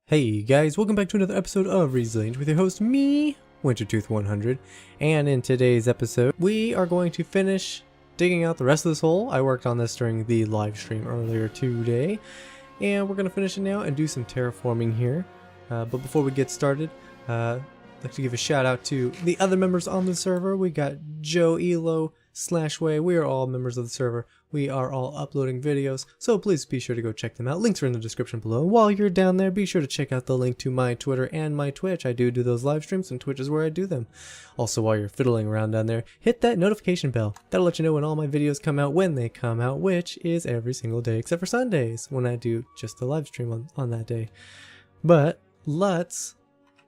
Hey guys, welcome back to another episode of Resilient with your host, me, Wintertooth100. And in today's episode, we are going to finish digging out the rest of this hole. I worked on this during the live stream earlier today, and we're going to finish it now and do some terraforming here. But before we get started, I'd like to give a shout out to the other members on the server. We got Joe, Elo, Slashway. We are all members of the server. We are all uploading videos, so please be sure to go check them out. Links are in the description below. And while you're down there, be sure to check out the link to my Twitter and my Twitch. I do those live streams, and Twitch is where I do them. Also, while you're fiddling around down there, hit that notification bell. That'll let you know when all my videos come out, when they come out, which is every single day except for Sundays, when I do just the live stream on that day. But let's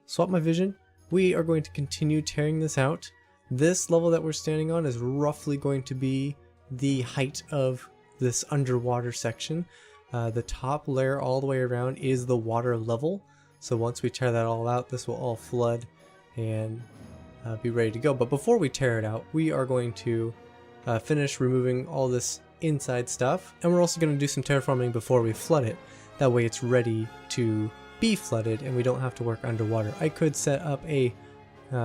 swap my vision. We are going to continue tearing this out. This level that we're standing on is roughly going to be the height of this underwater section. The top layer all the way around is the water level. So once we tear that all out, this will all flood and be ready to go. But before we tear it out, we are going to finish removing all this inside stuff. And we're also going to do some terraforming before we flood it. That way it's ready to be flooded and we don't have to work underwater. I could set up a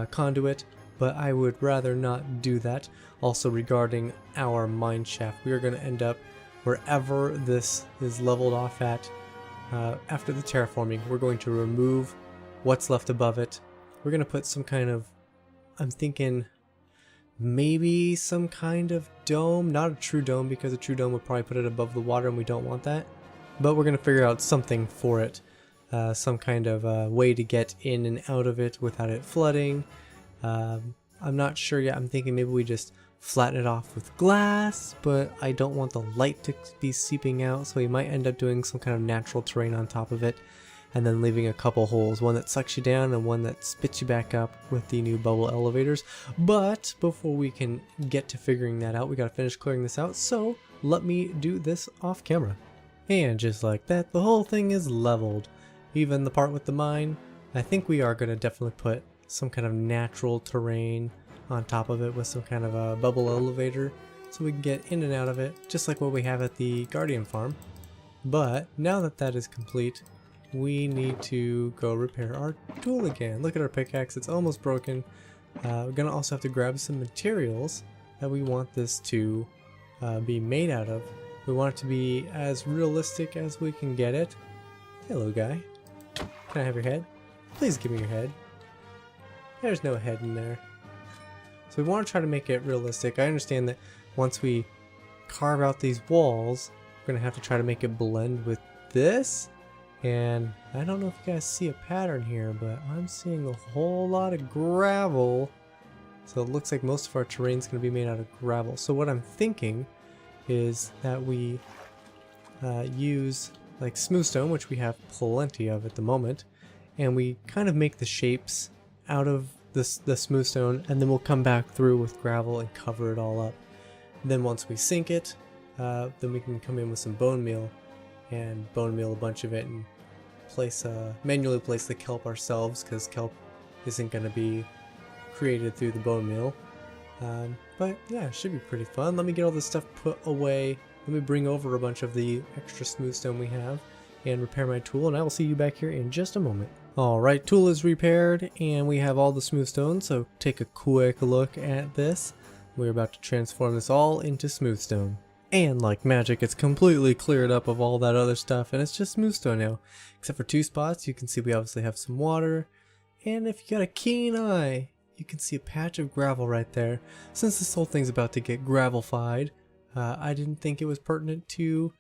conduit, but I would rather not do that. Also, regarding our mine shaft, we are going to end up wherever this is leveled off at. After the terraforming, we're going to remove what's left above it. We're going to put some kind of, I'm thinking maybe some kind of dome, not a true dome because a true dome would probably put it above the water and we don't want that. But we're going to figure out something for it. Some kind of way to get in and out of it without it flooding. I'm not sure yet. I'm thinking maybe we just flatten it off with glass, but I don't want the light to be seeping out, so we might end up doing some kind of natural terrain on top of it and then leaving a couple holes, one that sucks you down and one that spits you back up with the new bubble elevators. But before we can get to figuring that out, we gotta finish clearing this out, so let me do this off camera. And just like that, the whole thing is leveled. Even the part with the mine, I think we are gonna definitely put some kind of natural terrain on top of it with some kind of a bubble elevator so we can get in and out of it, just like what we have at the Guardian farm. But now that that is complete, we need to go repair our tool again. Look at our pickaxe, it's almost broken. We're gonna also have to grab some materials that we want this to be made out of. We want it to be as realistic as we can get it. Hello, guy. Can I have your head? Please give me your head. There's no head in there. So we want to try to make it realistic. I understand that once we carve out these walls, we're going to have to try to make it blend with this. And I don't know if you guys see a pattern here, but I'm seeing a whole lot of gravel. So it looks like most of our terrain is going to be made out of gravel. So what I'm thinking is that we use like smooth stone, which we have plenty of at the moment, and we kind of make the shapes out of the smooth stone, and then we'll come back through with gravel and cover it all up. Then once we sink it, then we can come in with some bone meal and bone meal a bunch of it and manually place the kelp ourselves, because kelp isn't going to be created through the bone meal. But yeah, it should be pretty fun. Let me get all this stuff put away. Let me bring over a bunch of the extra smooth stone we have and repair my tool, and I will see you back here in just a moment. Alright, tool is repaired and we have all the smooth stone, so take a quick look at this. We're about to transform this all into smooth stone. And like magic, it's completely cleared up of all that other stuff and it's just smooth stone now. Except for two spots, you can see we obviously have some water. And if you got a keen eye, you can see a patch of gravel right there. Since this whole thing's about to get gravelified, I didn't think it was pertinent to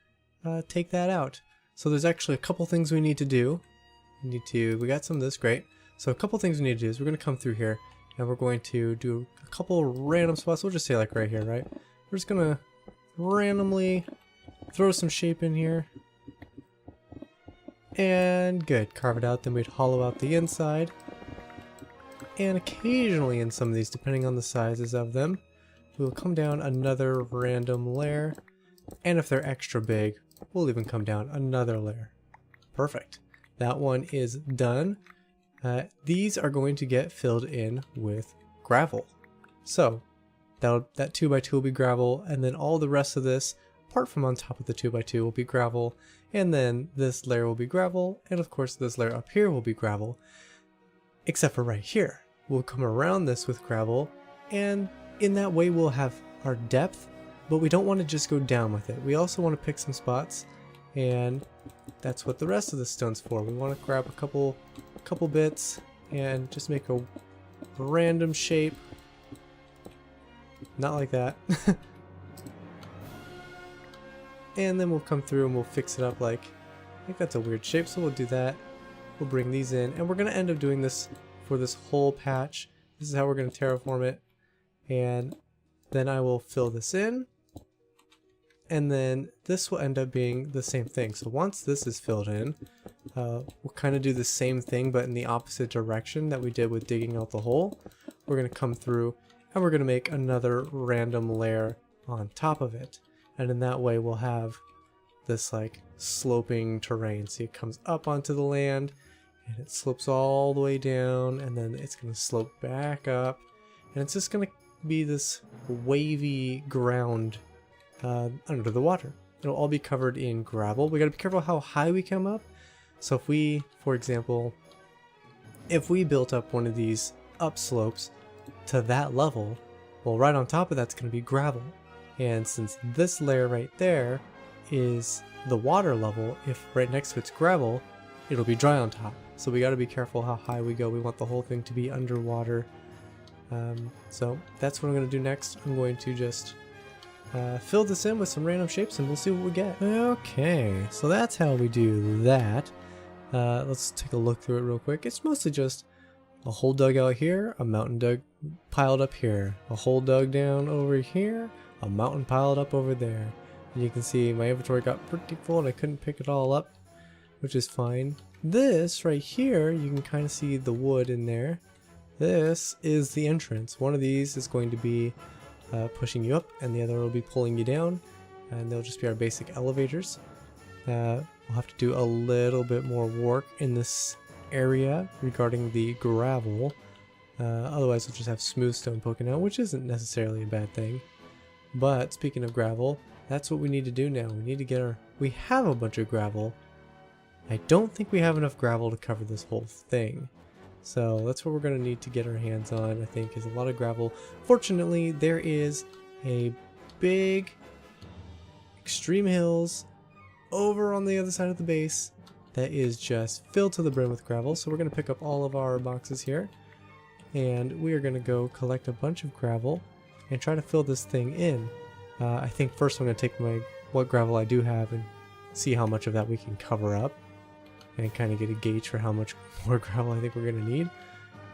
take that out. So there's actually a couple things we need to do. We got some of this, great. So a couple things we need to do is we're going to come through here and we're going to do a couple random spots. We'll just say like right here, right? We're just going to randomly throw some shape in here. And good, carve it out. Then we'd hollow out the inside. And occasionally in some of these, depending on the sizes of them, we'll come down another random layer. And if they're extra big, we'll even come down another layer. Perfect. That one is done. These are going to get filled in with gravel. So that 2x2 will be gravel, and then all the rest of this apart from on top of the 2x2 will be gravel, and then this layer will be gravel, and of course this layer up here will be gravel, except for right here. We'll come around this with gravel, and in that way we'll have our depth, but we don't want to just go down with it. We also want to pick some spots, and that's what the rest of the stone's for. We want to grab a couple bits and just make a random shape. Not like that. And then we'll come through and we'll fix it up like, I think that's a weird shape, so we'll do that. We'll bring these in, and we're going to end up doing this for this whole patch. This is how we're going to terraform it. And then I will fill this in, and then this will end up being the same thing. So once this is filled in, we'll kind of do the same thing but in the opposite direction that we did with digging out the hole. We're going to come through and we're going to make another random layer on top of it, and in that way we'll have this like sloping terrain. See, it comes up onto the land and it slopes all the way down, and then it's going to slope back up, and it's just going to be this wavy ground under the water. It'll all be covered in gravel. We got to be careful how high we come up. So if we, for example, if we built up one of these upslopes to that level, well, right on top of that's going to be gravel. And since this layer right there is the water level, if right next to it's gravel, it'll be dry on top. So we got to be careful how high we go. We want the whole thing to be underwater. So that's what I'm going to do next. I'm going to just fill this in with some random shapes and we'll see what we get. Okay, so that's how we do that. Let's take a look through it real quick. It's mostly just a hole dug out here, a mountain dug piled up here, a hole dug down over here, a mountain piled up over there. And you can see my inventory got pretty full and I couldn't pick it all up, which is fine. This right here, you can kind of see the wood in there. This is the entrance. One of these is going to be pushing you up and the other will be pulling you down, and they'll just be our basic elevators. We'll have to do a little bit more work in this area regarding the gravel. Otherwise we'll just have smooth stone poking out, which isn't necessarily a bad thing. But speaking of gravel, that's what we need to do now. We need to get we have a bunch of gravel. I don't think we have enough gravel to cover this whole thing. So that's what we're going to need to get our hands on, I think, is a lot of gravel. Fortunately, there is a big extreme hills over on the other side of the base that is just filled to the brim with gravel. So we're going to pick up all of our boxes here, and we are going to go collect a bunch of gravel and try to fill this thing in. I think first I'm going to take what gravel I do have and see how much of that we can cover up, and kind of get a gauge for how much more gravel I think we're going to need.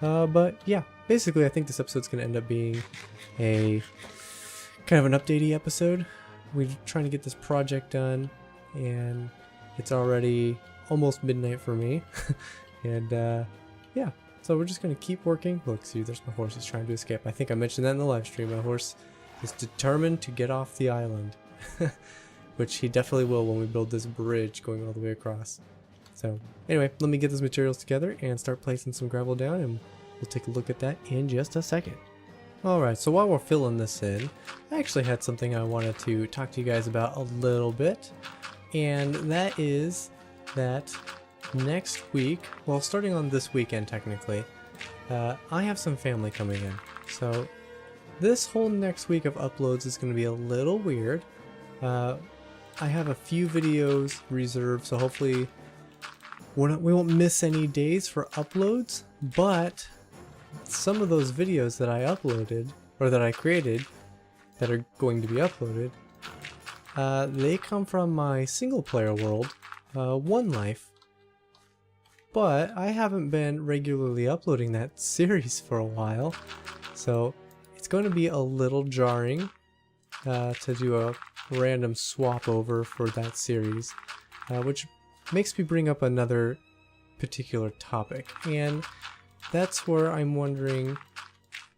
But yeah, basically I think this episode's going to end up being a kind of an updatey episode. We're trying to get this project done, and it's already almost midnight for me. And yeah, so we're just going to keep working. Look, see, there's my horse. He's trying to escape. I think I mentioned that in the live stream. My horse is determined to get off the island. Which he definitely will when we build this bridge going all the way across. So anyway, let me get those materials together and start placing some gravel down, and we'll take a look at that in just a second. Alright, so while we're filling this in, I actually had something I wanted to talk to you guys about a little bit, and that is that next week, well, starting on this weekend technically, I have some family coming in. So this whole next week of uploads is going to be a little weird. I have a few videos reserved, so hopefully we won't miss any days for uploads, but some of those videos that I uploaded, or that I created, that are going to be uploaded, they come from my single player world, One Life, but I haven't been regularly uploading that series for a while, so it's going to be a little jarring to do a random swap over for that series, which makes me bring up another particular topic, and that's where I'm wondering,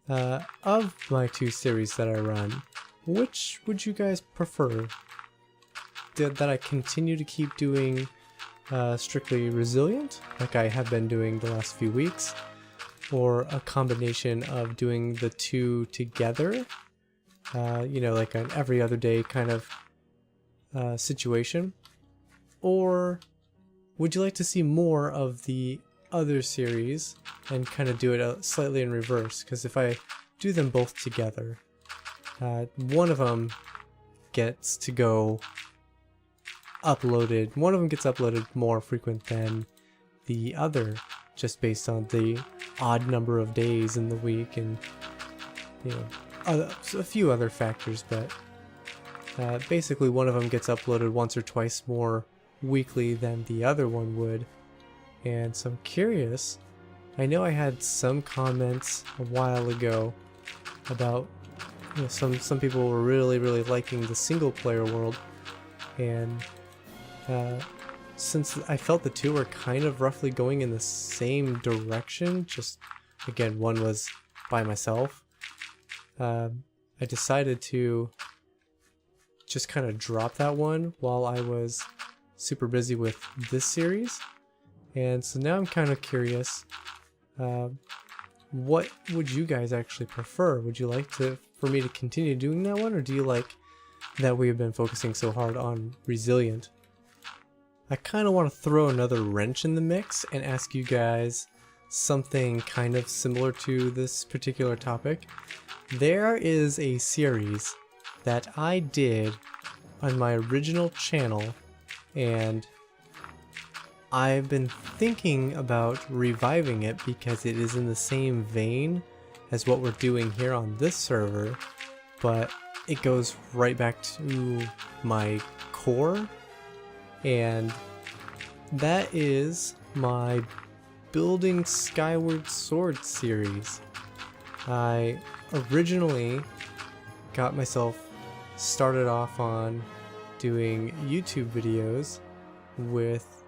of my two series that I run, which would you guys prefer? That I continue to keep doing strictly resilient, like I have been doing the last few weeks, or a combination of doing the two together, you know, like an every other day kind of situation, or would you like to see more of the other series and kind of do it slightly in reverse? Because if I do them both together, one of them gets to go uploaded. One of them gets uploaded more frequent than the other, just based on the odd number of days in the week and, you know, a few other factors, but basically one of them gets uploaded once or twice more weekly than the other one would. And so I'm curious, I know I had some comments a while ago about, you know, some people were really liking the single player world, and since I felt the two were kind of roughly going in the same direction, just again, one was by myself, I decided to just kind of drop that one while I was super busy with this series. And so now I'm kind of curious, what would you guys actually prefer? Would you like for me to continue doing that one, or do you like that we have been focusing so hard on Resilient? I kind of want to throw another wrench in the mix and ask you guys something kind of similar to this particular topic. There is a series that I did on my original channel, and I've been thinking about reviving it because it is in the same vein as what we're doing here on this server, but it goes right back to my core, and that is my Building Skyward Sword series. I originally got myself started off on doing YouTube videos with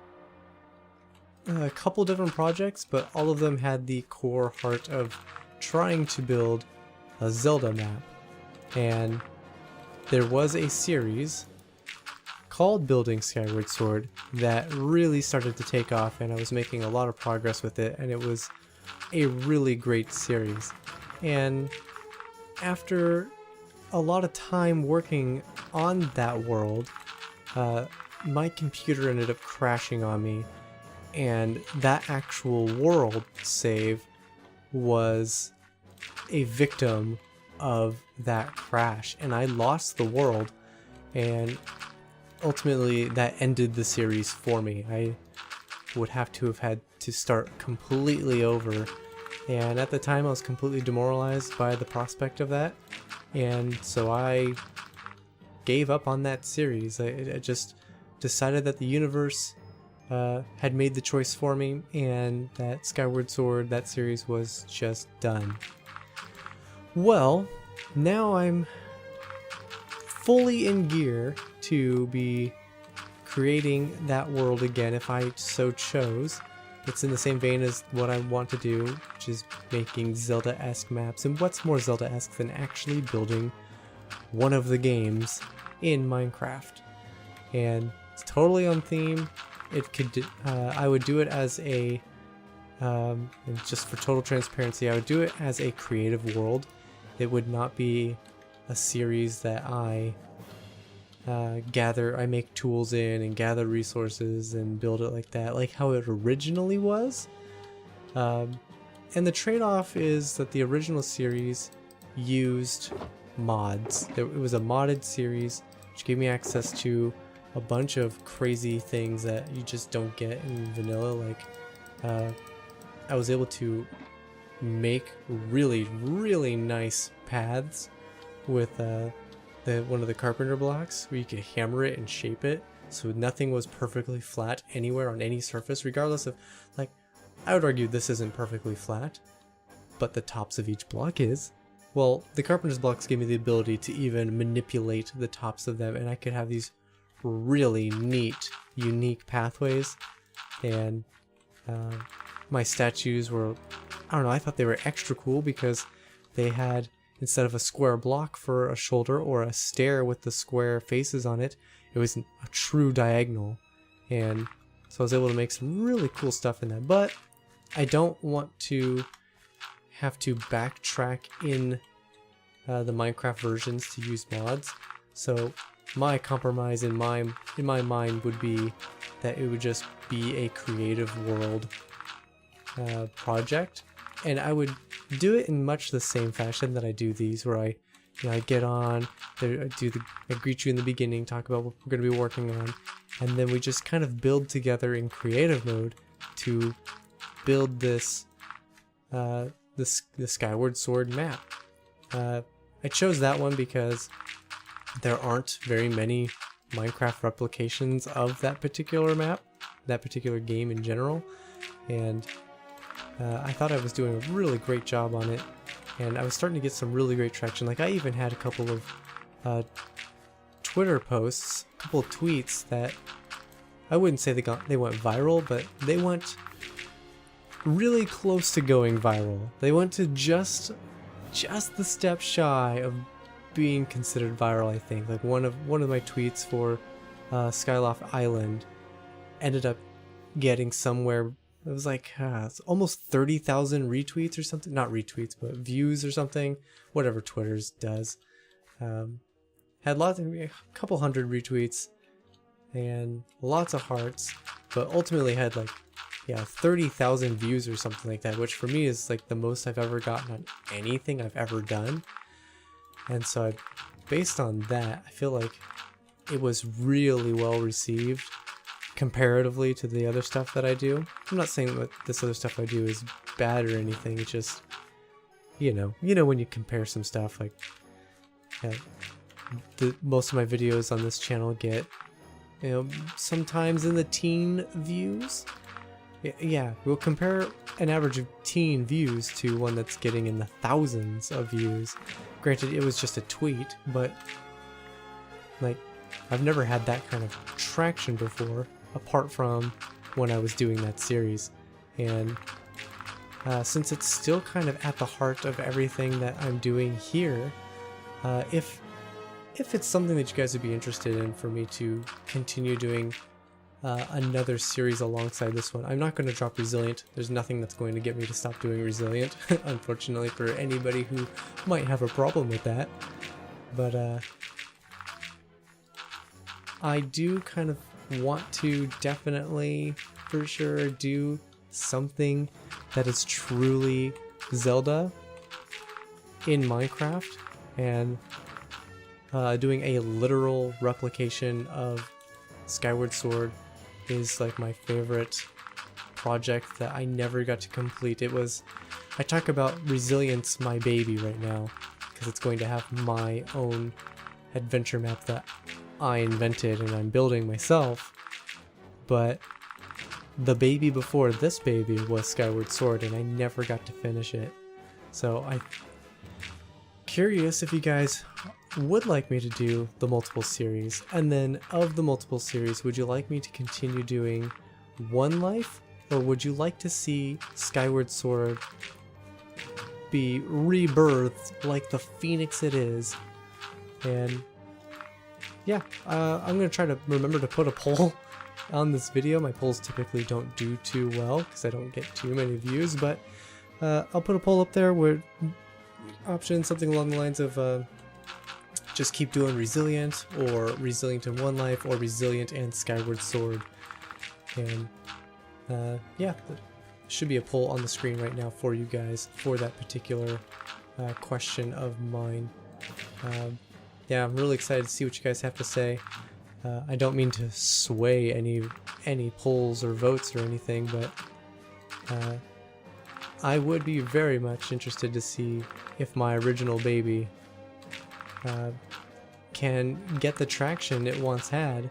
a couple different projects, but all of them had the core heart of trying to build a Zelda map. And there was a series called Building Skyward Sword that really started to take off, and I was making a lot of progress with it, and it was a really great series. And after a lot of time working on that world, my computer ended up crashing on me, and that actual world save was a victim of that crash, and I lost the world, and ultimately that ended the series for me. I would have had to start completely over, and at the time I was completely demoralized by the prospect of that, and so I gave up on that series. I just decided that the universe had made the choice for me, and that Skyward Sword, that series, was just done. Well, now I'm fully in gear to be creating that world again if I so chose. It's in the same vein as what I want to do, which is making Zelda-esque maps. And what's more Zelda-esque than actually building one of the games in Minecraft? And it's totally on theme. It could, I would do it as a, and just for total transparency, I would do it as a creative world. It would not be a series that I I make tools in and gather resources and build it like that, like how it originally was. And the trade-off is that the original series used mods. It was a modded series, which gave me access to a bunch of crazy things that you just don't get in vanilla. Like, I was able to make really nice paths with one of the carpenter blocks, where you could hammer it and shape it so nothing was perfectly flat anywhere on any surface, regardless of, like, I would argue this isn't perfectly flat, but the tops of each block is. Well, the carpenter's blocks gave me the ability to even manipulate the tops of them, and I could have these really neat, unique pathways. And my statues were, I don't know, I thought they were extra cool because they had, instead of a square block for a shoulder or a stair with the square faces on it, it was a true diagonal. And so I was able to make some really cool stuff in that. But I don't want to have to backtrack in the Minecraft versions to use mods. So my compromise in my mind would be that it would just be a creative world project, and I would do it in much the same fashion that I do these, where I get on there, I greet you in the beginning, talk about what we're going to be working on, and then we just kind of build together in creative mode to build this the Skyward Sword map. I chose that one because there aren't very many Minecraft replications of that particular map, that particular game in general, and I thought I was doing a really great job on it, and I was starting to get some really great traction. Like, I even had a couple of Twitter posts, a couple of tweets that I wouldn't say they went viral, but they went really close to going viral. They went to just the step shy of being considered viral, I think. Like one of my tweets for Skyloft Island ended up getting somewhere. It was like it's almost 30,000 retweets or something. Not retweets, but views or something. Whatever Twitter's does. Had a couple hundred retweets and lots of hearts, but ultimately had like 30,000 views or something like that, which for me is like the most I've ever gotten on anything I've ever done. And so based on that, I feel like it was really well received comparatively to the other stuff that I do. I'm not saying that this other stuff I do is bad or anything. It's just, you know when you compare some stuff, like most of my videos on this channel get, sometimes in the teen views. Yeah, we'll compare an average of teen views to one that's getting in the thousands of views. Granted, it was just a tweet, but like, I've never had that kind of traction before, apart from when I was doing that series. And since it's still kind of at the heart of everything that I'm doing here, if it's something that you guys would be interested in for me to continue doing another series alongside this one, I'm not going to drop Resilient. There's nothing that's going to get me to stop doing Resilient, unfortunately, for anybody who might have a problem with that. But I do kind of want to definitely, for sure, do something that is truly Zelda in Minecraft, and doing a literal replication of Skyward Sword is like my favorite project that I never got to complete. I talk about Resilience, my baby, right now, because it's going to have my own adventure map that I invented and I'm building myself. But the baby before this baby was Skyward Sword, and I never got to finish it. So I'm curious if you guys would like me to do the multiple series, and then of the multiple series, would you like me to continue doing One Life, or would you like to see Skyward Sword be rebirthed like the phoenix it is? And yeah, I'm gonna try to remember to put a poll on this video. My polls typically don't do too well because I don't get too many views, but I'll put a poll up there where option something along the lines of just keep doing Resilient, or Resilient in One Life, or Resilient and Skyward Sword. And yeah, there should be a poll on the screen right now for you guys for that particular question of mine. Yeah, I'm really excited to see what you guys have to say. I don't mean to sway any polls or votes or anything, but I would be very much interested to see if my original baby can get the traction it once had,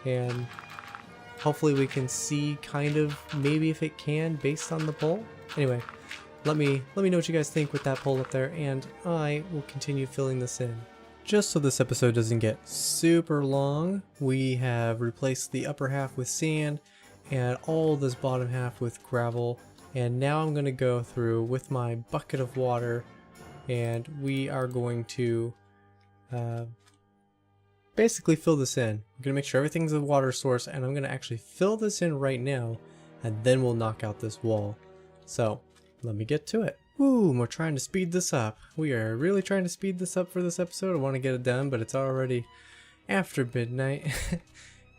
and hopefully we can see kind of maybe if it can based on the poll. Anyway, let me know what you guys think with that poll up there, and I will continue filling this in. Just so this episode doesn't get super long, we have replaced the upper half with sand and all this bottom half with gravel, and now I'm going to go through with my bucket of water, and we are going to basically fill this in. I'm going to make sure everything's a water source, and I'm going to actually fill this in right now, and then we'll knock out this wall. So let me get to it. Ooh, we're trying to speed this up. We are really trying to speed this up for this episode. I want to get it done, but it's already after midnight.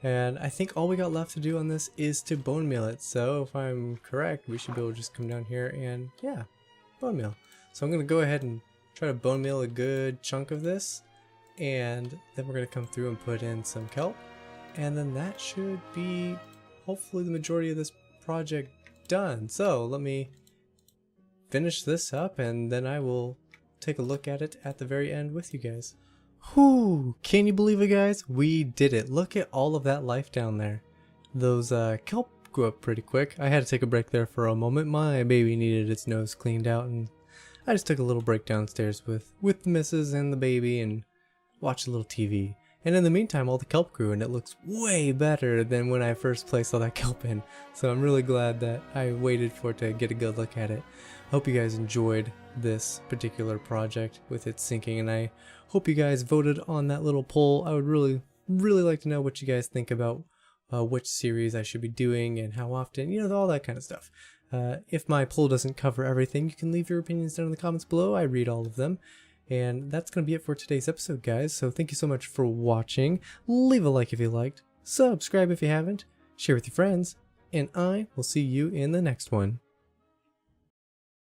And I think all we got left to do on this is to bone meal it. So if I'm correct, we should be able to just come down here and yeah, bone meal. So I'm going to go ahead and try to bone meal a good chunk of this. And then we're going to come through and put in some kelp. And then that should be hopefully the majority of this project done. So let me finish this up and then I will take a look at it at the very end with you guys. Whew, can you believe it, guys? We did it. Look at all of that life down there. Those kelp grew up pretty quick. I had to take a break there for a moment. My baby needed its nose cleaned out and I just took a little break downstairs with the missus and the baby and watched a little TV. And in the meantime, all the kelp grew and it looks way better than when I first placed all that kelp in. So I'm really glad that I waited for it to get a good look at it. Hope you guys enjoyed this particular project with its sinking, and I hope you guys voted on that little poll. I would really like to know what you guys think about which series I should be doing and how often, you know, all that kind of stuff. If my poll doesn't cover everything, you can leave your opinions down in the comments below. I read all of them. And that's going to be it for today's episode, guys. So thank you so much for watching. Leave a like if you liked. Subscribe if you haven't. Share with your friends. And I will see you in the next one.